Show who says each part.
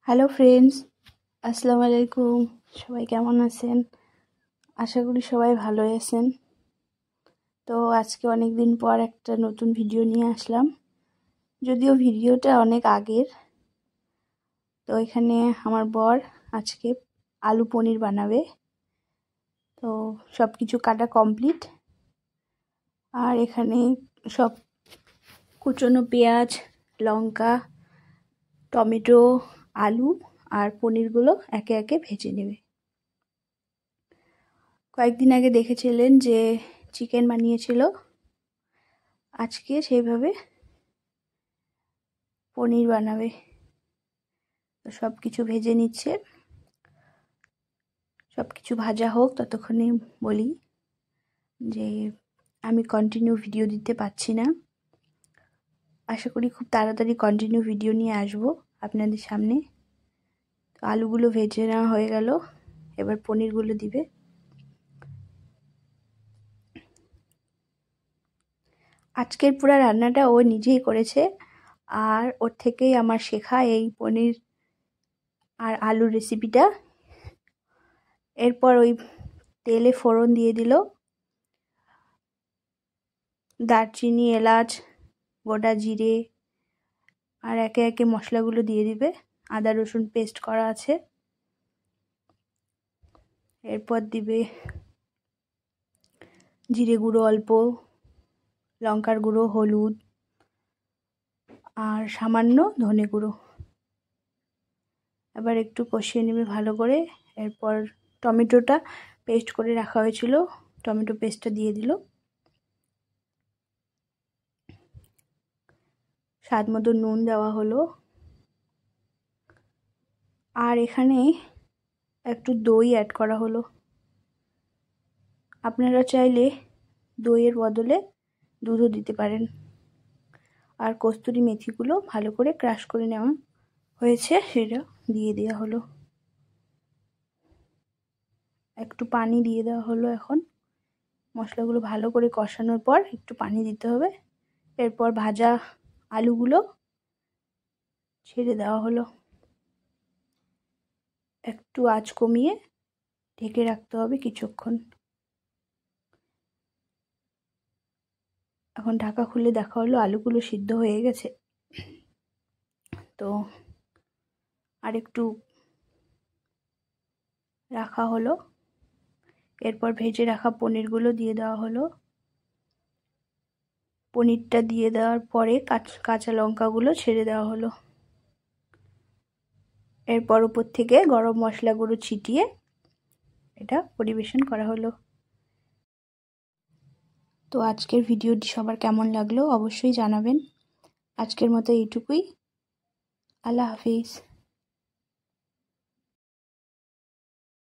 Speaker 1: Hello friends, আসসালামু আলাইকুম। সবাই কেমন আছেন? আশা করি সবাই ভালোই আছেন। তো আজকে অনেক দিন পর একটা নতুন ভিডিও নিয়ে আসলাম, যদিও ভিডিওটা অনেক আগের। তো এখানে আমার বর আজকে আলু পনির বানাবে। তো সব কিছু কাটা কমপ্লিট। আর এখানে সব কুচনো পেঁয়াজ, লঙ্কা, টমেটো, আলু আর পনিরগুলো একে একে ভেজে নেবে। কয়েকদিন আগে দেখেছিলেন যে চিকেন বানিয়েছিল, আজকে সেইভাবে পনির বানাবে। তো সব কিছু ভেজে নিচ্ছে। সব কিছু ভাজা হোক ততক্ষণে বলি যে আমি কন্টিনিউ ভিডিও দিতে পারছি না। আশা করি খুব তাড়াতাড়ি কন্টিনিউ ভিডিও নিয়ে আসবো আপনাদের সামনে। তো আলুগুলো ভেজে নেওয়া হয়ে গেল, এবার পনিরগুলো দিবে। আজকের পুরো রান্নাটা ও নিজেই করেছে, আর ওর থেকেই আমার শেখা এই পনির আর আলুর রেসিপিটা। এরপর ওই তেলে ফোড়ন দিয়ে দিল, দারচিনি, এলাচ, গোটা জিরে, আর একে একে মশলাগুলো দিয়ে দিবে। আদা রসুন পেস্ট করা আছে। এরপর দিবে জিরে গুঁড়ো অল্প, লঙ্কার গুঁড়ো, হলুদ আর সামান্য ধনে গুঁড়ো। এবার একটু কষিয়ে নেবে ভালো করে। এরপর টমেটোটা পেস্ট করে রাখা হয়েছিল, টমেটো পেস্টটা দিয়ে দিল। স্বাদ মতো নুন দেওয়া হলো। আর এখানে একটু দই অ্যাড করা হলো। আপনারা চাইলে দইয়ের বদলে দুধও দিতে পারেন। আর কস্তুরি মেথিগুলো ভালো করে ক্রাশ করে নেওয়া হয়েছে, সেটা দিয়ে দেওয়া হলো। একটু পানি দিয়ে দেওয়া হলো। এখন মশলাগুলো ভালো করে কষানোর পর একটু পানি দিতে হবে। এরপর ভাজা আলুগুলো ছেড়ে দেওয়া হলো। একটু আঁচ কমিয়ে ঢেকে রাখতে হবে কিছুক্ষণ। এখন ঢাকা খুলে দেখা হলো আলুগুলো সিদ্ধ হয়ে গেছে। তো আর একটু রাখা হলো। এরপর ভেজে রাখা পনিরগুলো দিয়ে দেওয়া হলো। পনিরটা দিয়ে দেওয়ার পরে কাঁচা লঙ্কাগুলো ছেড়ে দেওয়া হলো। এরপর উপর থেকে গরম মশলা গুঁড়ো ছিটিয়ে এটা পরিবেশন করা হলো। তো আজকের ভিডিওটি সবার কেমন লাগলো অবশ্যই জানাবেন। আজকের মতো এইটুকুই। আল্লাহ হাফিজ।